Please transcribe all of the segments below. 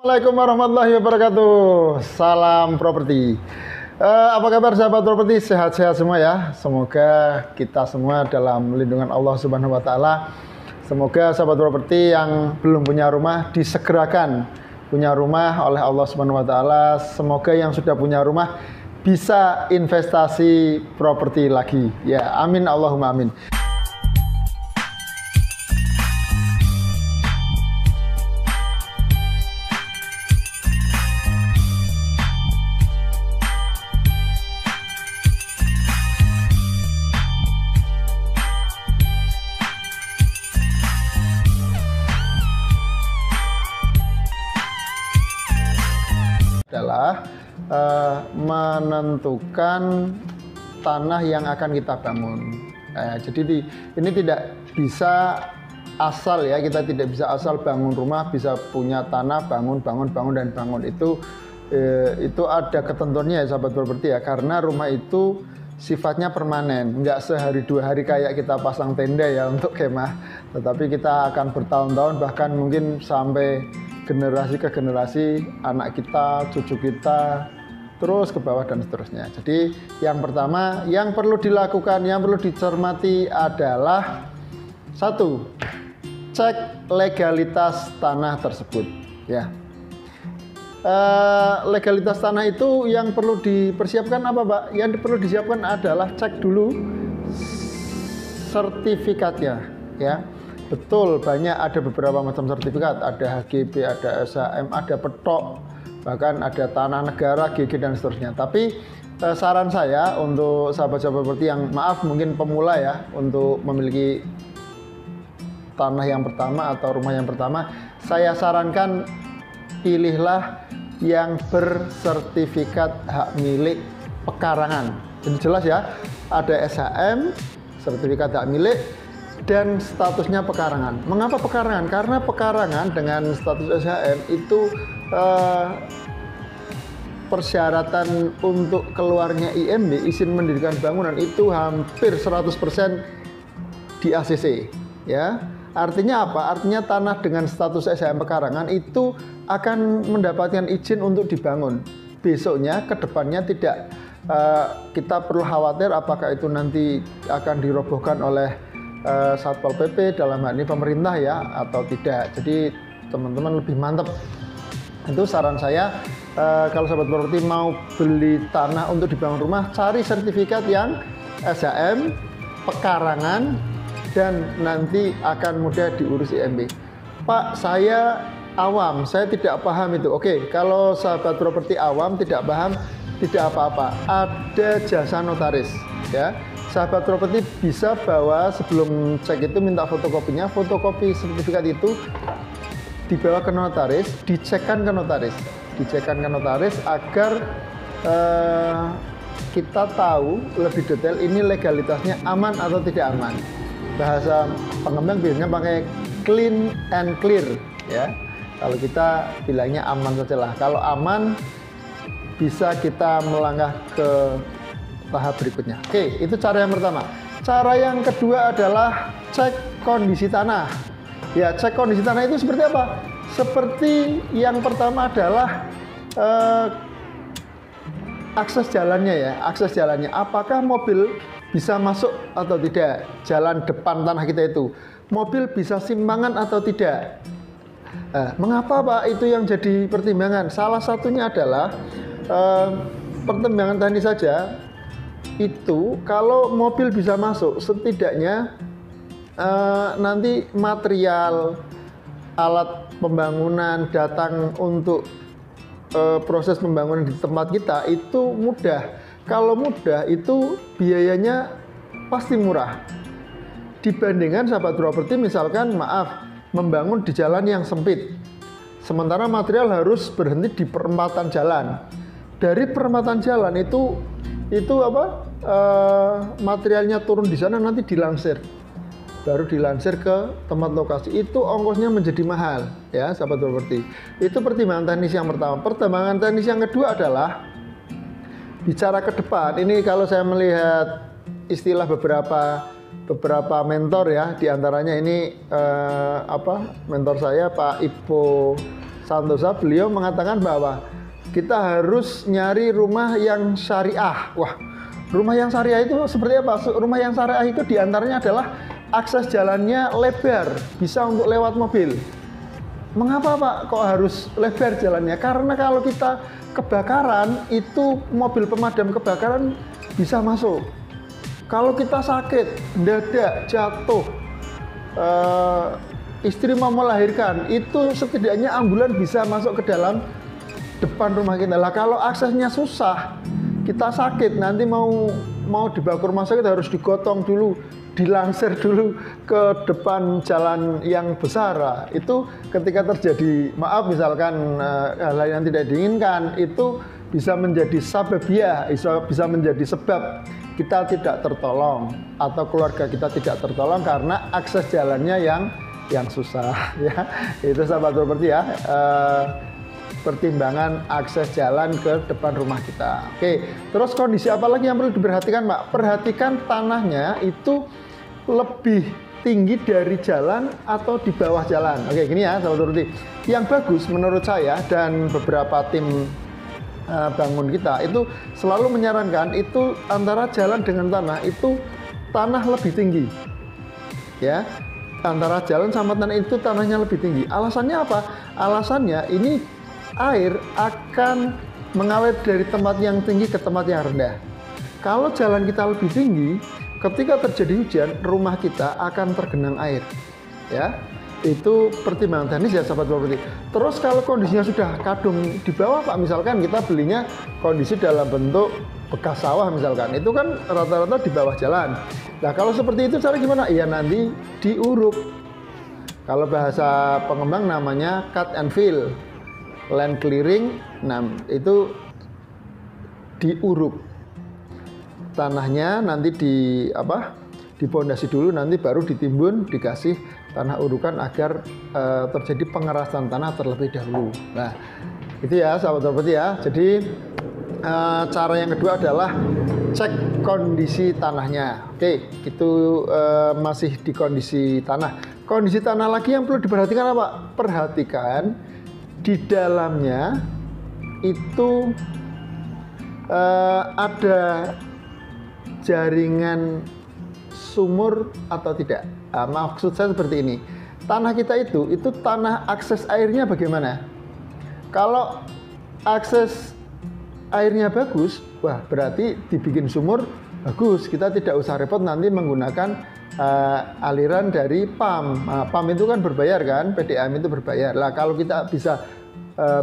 Assalamualaikum warahmatullahi wabarakatuh. Salam properti. Apa kabar sahabat properti? Sehat-sehat semua ya. Semoga kita semua dalam lindungan Allah Subhanahu wa taala. Semoga sahabat properti yang belum punya rumah disegerakan punya rumah oleh Allah Subhanahu wa taala. Semoga yang sudah punya rumah bisa investasi properti lagi. Ya, amin Allahumma amin. Adalah menentukan tanah yang akan kita bangun. Jadi ini tidak bisa asal ya, kita tidak bisa asal bangun rumah, bisa punya tanah, bangun dan bangun. Itu ada ketentuannya ya sahabat properti ya, karena rumah itu sifatnya permanen, nggak sehari dua hari kayak kita pasang tenda ya untuk kemah, tetapi kita akan bertahun-tahun, bahkan mungkin sampai generasi ke generasi, anak kita, cucu kita, terus ke bawah dan seterusnya. Jadi yang pertama yang perlu dilakukan, yang perlu dicermati adalah satu, cek legalitas tanah tersebut ya. Legalitas tanah itu yang perlu dipersiapkan apa Pak? Yang perlu disiapkan adalah cek dulu sertifikatnya ya. Betul, banyak, ada beberapa macam sertifikat, ada HGB, ada SHM, ada petok, bahkan ada tanah negara, GG dan seterusnya. Tapi saran saya untuk sahabat-sahabat properti yang maaf mungkin pemula ya, untuk memiliki tanah yang pertama atau rumah yang pertama, saya sarankan pilihlah yang bersertifikat hak milik pekarangan. Jadi jelas ya, ada SHM, sertifikat hak milik, dan statusnya pekarangan. Mengapa pekarangan? Karena pekarangan dengan status SHM itu persyaratan untuk keluarnya IMB, izin mendirikan bangunan, itu hampir 100% di ACC ya. Artinya apa? Artinya tanah dengan status SHM pekarangan itu akan mendapatkan izin untuk dibangun. Besoknya, kedepannya tidak kita perlu khawatir apakah itu nanti akan dirobohkan oleh Satpol PP, dalam hal ini pemerintah ya, atau tidak. Jadi teman-teman lebih mantap. Itu saran saya, kalau sahabat properti mau beli tanah untuk dibangun rumah, cari sertifikat yang SHM, pekarangan, dan nanti akan mudah diurus IMB. Pak, saya awam, saya tidak paham itu. Oke, kalau sahabat properti awam tidak paham, tidak apa-apa. Ada jasa notaris ya. Sahabat properti bisa bawa, sebelum cek itu minta fotokopinya, fotokopi sertifikat itu dibawa ke notaris, dicekkan ke notaris agar kita tahu lebih detail ini legalitasnya aman atau tidak aman. Bahasa pengembang biasanya pakai clean and clear ya. Kalau kita bilangnya aman saja lah. Kalau aman bisa kita melangkah ke tahap berikutnya. Oke, itu cara yang pertama. Cara yang kedua adalah cek kondisi tanah. Ya, cek kondisi tanah itu seperti apa? Seperti yang pertama adalah akses jalannya ya, akses jalannya. Apakah mobil bisa masuk atau tidak? Jalan depan tanah kita itu. Mobil bisa simpangan atau tidak? Mengapa Pak itu yang jadi pertimbangan? Salah satunya adalah pertimbangan teknis saja. Itu kalau mobil bisa masuk, setidaknya nanti material alat pembangunan datang untuk proses pembangunan di tempat kita itu mudah. Kalau mudah itu biayanya pasti murah dibandingkan sahabat properti misalkan maaf membangun di jalan yang sempit, sementara material harus berhenti di perempatan jalan. Dari perempatan jalan itu materialnya turun di sana, nanti dilansir, baru dilansir ke tempat lokasi, itu ongkosnya menjadi mahal ya sahabat properti. Itu pertimbangan teknis yang pertama. Pertimbangan teknis yang kedua adalah bicara ke depan. Ini kalau saya melihat istilah beberapa mentor ya, diantaranya ini mentor saya Pak Ipo Santosa, beliau mengatakan bahwa kita harus nyari rumah yang syariah. Wah, rumah yang syariah itu seperti apa? Rumah yang syariah itu diantaranya adalah akses jalannya lebar, bisa untuk lewat mobil. Mengapa Pak kok harus lebar jalannya? Karena kalau kita kebakaran, itu mobil pemadam kebakaran bisa masuk. Kalau kita sakit, mendadak, jatuh, istri mau melahirkan, itu setidaknya ambulan bisa masuk ke dalam depan rumah kita. Lah kalau aksesnya susah, kita sakit, nanti mau dibawa ke rumah sakit harus digotong dulu, dilansir dulu ke depan jalan yang besar. Nah, itu ketika terjadi, maaf misalkan hal yang tidak diinginkan, itu bisa menjadi sababiyah, bisa menjadi sebab kita tidak tertolong atau keluarga kita tidak tertolong karena akses jalannya yang susah, ya. Itu sahabat properti ya, pertimbangan akses jalan ke depan rumah kita. Oke, terus kondisi apa lagi yang perlu diperhatikan Pak? Perhatikan tanahnya itu lebih tinggi dari jalan atau di bawah jalan. Oke, gini ya sahabat properti. Yang bagus menurut saya dan beberapa tim bangun kita itu selalu menyarankan itu antara jalan dengan tanah itu tanah lebih tinggi, ya. Antara jalan sama tanah itu tanahnya lebih tinggi. Alasannya apa? Alasannya ini air akan mengalir dari tempat yang tinggi ke tempat yang rendah. Kalau jalan kita lebih tinggi, ketika terjadi hujan, rumah kita akan tergenang air, ya. Itu pertimbangan teknis ya sahabat properti. Terus kalau kondisinya sudah kadung di bawah Pak, misalkan kita belinya kondisi dalam bentuk bekas sawah misalkan, itu kan rata-rata di bawah jalan. Nah kalau seperti itu cara gimana? Ya nanti diuruk. Kalau bahasa pengembang namanya cut and fill, land clearing. Nah itu diuruk tanahnya, nanti dipondasi dulu, nanti baru ditimbun, dikasih tanah urukan agar terjadi pengerasan tanah terlebih dahulu. Nah, itu ya sahabat properti ya. Jadi cara yang kedua adalah cek kondisi tanahnya. Oke, itu masih di kondisi tanah. Kondisi tanah lagi yang perlu diperhatikan apa? Perhatikan di dalamnya itu ada jaringan sumur atau tidak. Nah, maksud saya seperti ini. Tanah kita itu tanah akses airnya bagaimana? Kalau akses airnya bagus, wah berarti dibikin sumur bagus. Kita tidak usah repot nanti menggunakan aliran dari PAM. Nah, PAM itu kan berbayar kan, PDAM itu berbayar. Lah kalau kita bisa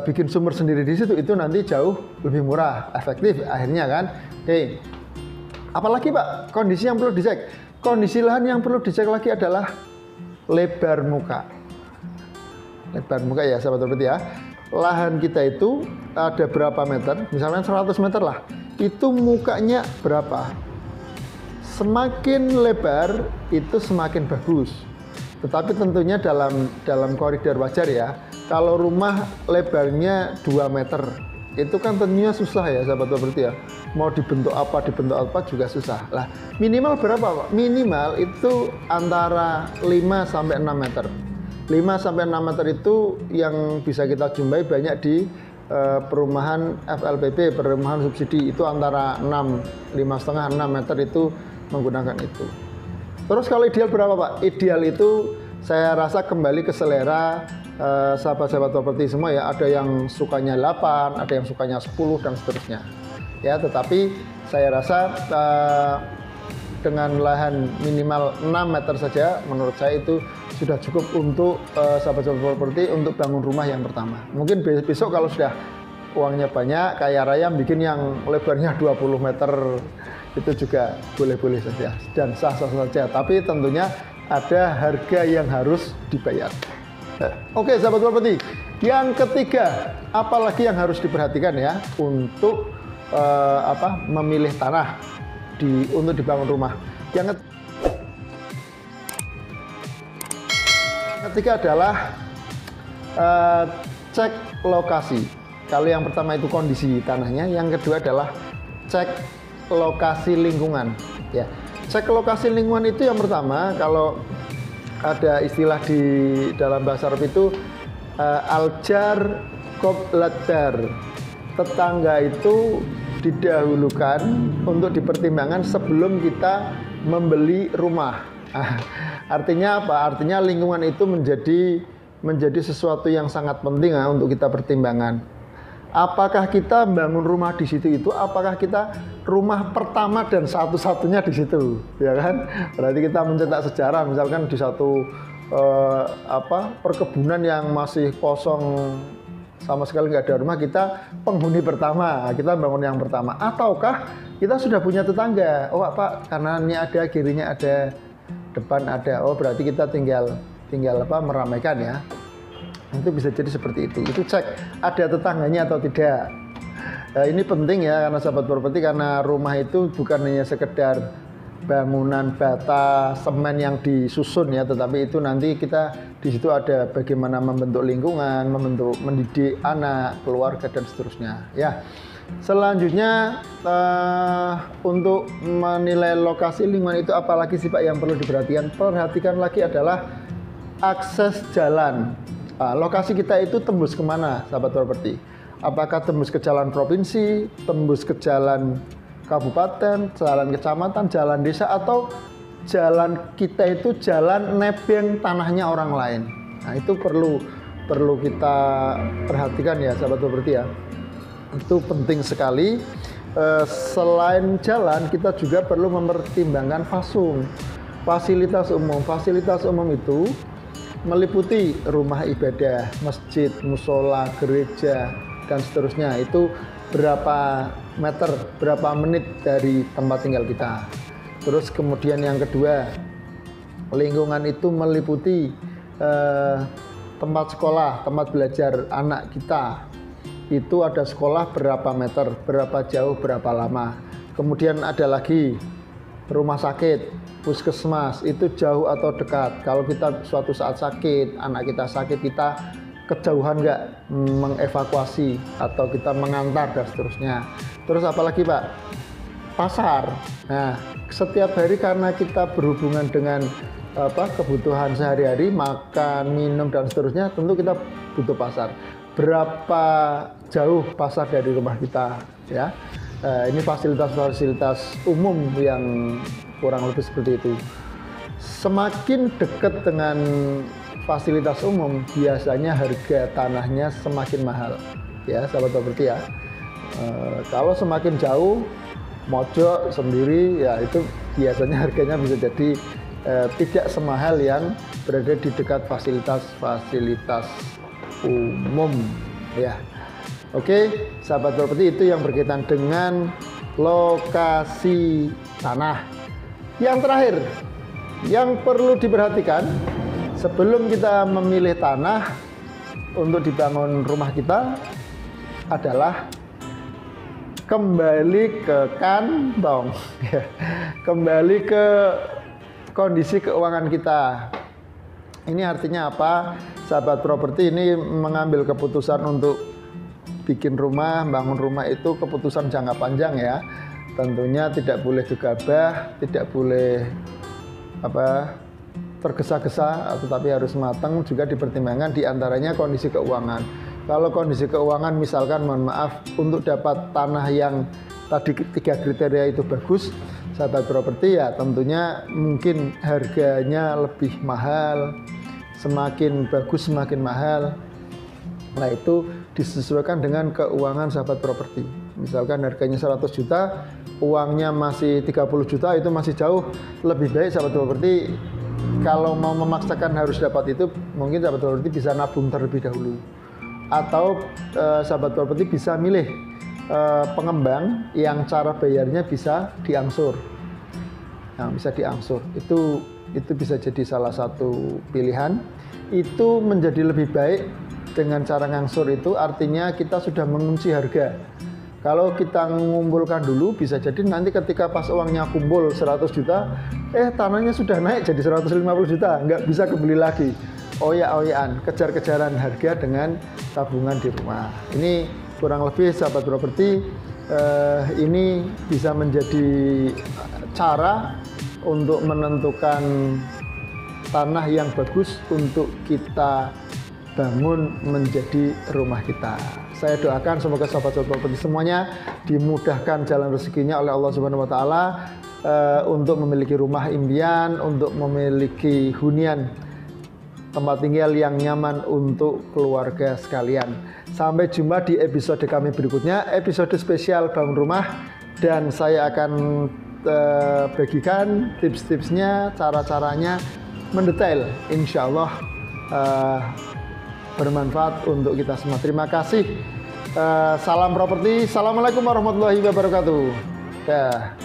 bikin sumur sendiri di situ, itu nanti jauh lebih murah, efektif akhirnya kan. Oke. Apalagi Pak, kondisi yang perlu dicek. Kondisi lahan yang perlu dicek lagi adalah lebar muka. Lebar muka ya sahabat properti ya. Lahan kita itu ada berapa meter? Misalnya 100 meter lah. Itu mukanya berapa? Semakin lebar itu semakin bagus. Tetapi tentunya dalam koridor wajar ya. Kalau rumah lebarnya 2 meter, itu kan tentunya susah ya sahabat properti ya. Mau dibentuk apa juga susah. Lah, minimal berapa Pak? Minimal itu antara 5 sampai 6 meter. 5 sampai 6 meter itu yang bisa kita jumpai banyak di perumahan FLPP, perumahan subsidi. Itu antara 5,5 6 meter itu menggunakan itu. Terus kalau ideal berapa Pak? Ideal itu saya rasa kembali ke selera sahabat-sahabat properti semua ya. Ada yang sukanya 8, ada yang sukanya 10 dan seterusnya. Ya, tetapi saya rasa dengan lahan minimal 6 meter saja menurut saya itu sudah cukup untuk sahabat-sahabat properti untuk bangun rumah yang pertama. Mungkin besok kalau sudah uangnya banyak, kaya raya, bikin yang lebarnya 20 meter itu juga boleh-boleh saja dan sah-sah saja. Tapi tentunya ada harga yang harus dibayar. Oke sahabat properti, yang ketiga apalagi yang harus diperhatikan ya untuk memilih tanah untuk dibangun rumah. Yang ketiga adalah cek lokasi. Kalau yang pertama itu kondisi tanahnya, yang kedua adalah cek lokasi lingkungan. Ya, cek lokasi lingkungan itu yang pertama, kalau ada istilah di dalam bahasa Arab itu Aljar qobladar, tetangga itu didahulukan untuk dipertimbangkan sebelum kita membeli rumah. Artinya apa? Artinya lingkungan itu menjadi sesuatu yang sangat penting untuk kita pertimbangkan. Apakah kita bangun rumah di situ itu? Apakah kita rumah pertama dan satu-satunya di situ, ya kan? Berarti kita mencetak sejarah. Misalkan di satu perkebunan yang masih kosong, sama sekali nggak ada rumah, kita penghuni pertama, kita bangun yang pertama. Ataukah kita sudah punya tetangga? Oh Pak, kanannya ada, kirinya ada, depan ada. Oh berarti kita tinggal meramaikan ya. Itu bisa jadi seperti itu. Itu cek ada tetangganya atau tidak. Ini penting ya, karena sahabat properti, karena rumah itu bukan hanya sekedar bangunan bata semen yang disusun ya, tetapi itu nanti kita di situ ada bagaimana membentuk lingkungan, mendidik anak, keluarga dan seterusnya ya. Selanjutnya untuk menilai lokasi lingkungan itu apalagi sih Pak yang perlu diperhatikan? Perhatikan lagi adalah akses jalan. Lokasi kita itu tembus kemana sahabat properti? Apakah tembus ke jalan provinsi, tembus ke jalan kabupaten, jalan kecamatan, jalan desa, atau jalan kita itu jalan nebeng tanahnya orang lain. Nah itu perlu kita perhatikan ya sahabat properti ya. Itu penting sekali. Selain jalan, kita juga perlu mempertimbangkan fasilitas umum. Fasilitas umum itu meliputi rumah ibadah, masjid, musola, gereja dan seterusnya. Itu berapa meter, berapa menit dari tempat tinggal kita. Terus kemudian yang kedua, lingkungan itu meliputi tempat sekolah, tempat belajar anak kita. Itu ada sekolah berapa meter, berapa jauh, berapa lama. Kemudian ada lagi rumah sakit, puskesmas, itu jauh atau dekat. Kalau kita suatu saat sakit, anak kita sakit, kita kejauhan nggak mengevakuasi atau kita mengantar dan seterusnya. Terus apalagi Pak? Pasar. Nah, setiap hari karena kita berhubungan dengan kebutuhan sehari-hari, makan, minum dan seterusnya, tentu kita butuh pasar. Berapa jauh pasar dari rumah kita ya? Ini fasilitas-fasilitas umum yang kurang lebih seperti itu. Semakin dekat dengan fasilitas umum, biasanya harga tanahnya semakin mahal ya sahabat properti ya. Kalau semakin jauh, mojok sendiri ya, itu biasanya harganya bisa jadi tidak semahal yang berada di dekat fasilitas umum ya. Oke sahabat properti, itu yang berkaitan dengan lokasi tanah. Yang terakhir yang perlu diperhatikan sebelum kita memilih tanah untuk dibangun rumah kita adalah kembali ke kantong, kembali ke kondisi keuangan kita. Ini artinya apa? Sahabat properti ini mengambil keputusan untuk bikin rumah, bangun rumah itu keputusan jangka panjang ya. Tentunya tidak boleh gegabah, tidak boleh tergesa-gesa, tetapi harus matang, juga dipertimbangkan diantaranya kondisi keuangan. Kalau kondisi keuangan misalkan mohon maaf untuk dapat tanah yang tadi 3 kriteria itu bagus, sahabat properti ya tentunya mungkin harganya lebih mahal, semakin bagus semakin mahal. Nah itu disesuaikan dengan keuangan sahabat properti. Misalkan harganya 100 juta, uangnya masih 30 juta, itu masih jauh lebih baik sahabat properti. Kalau mau memaksakan harus dapat itu, mungkin sahabat properti bisa nabung terlebih dahulu. Atau sahabat properti bisa milih pengembang yang cara bayarnya bisa diangsur. Nah, bisa diangsur. Itu bisa jadi salah satu pilihan. Itu menjadi lebih baik dengan cara ngangsur itu, artinya kita sudah mengunci harga. Kalau kita mengumpulkan dulu, bisa jadi nanti ketika pas uangnya kumpul 100 juta, tanahnya sudah naik jadi 150 juta, nggak bisa kebeli lagi. Oyak-oyakan, kejar-kejaran harga dengan tabungan di rumah. Ini kurang lebih sahabat properti, ini bisa menjadi cara untuk menentukan tanah yang bagus untuk kita bangun menjadi rumah kita. Saya doakan semoga sahabat-sahabat properti semuanya dimudahkan jalan rezekinya oleh Allah Subhanahu wa taala untuk memiliki rumah impian, untuk memiliki hunian tempat tinggal yang nyaman untuk keluarga sekalian. Sampai jumpa di episode kami berikutnya, episode spesial bangun rumah, dan saya akan bagikan tips-tipsnya, cara-caranya mendetail, insya Allah bermanfaat untuk kita semua. Terima kasih. Salam properti. Assalamualaikum warahmatullahi wabarakatuh.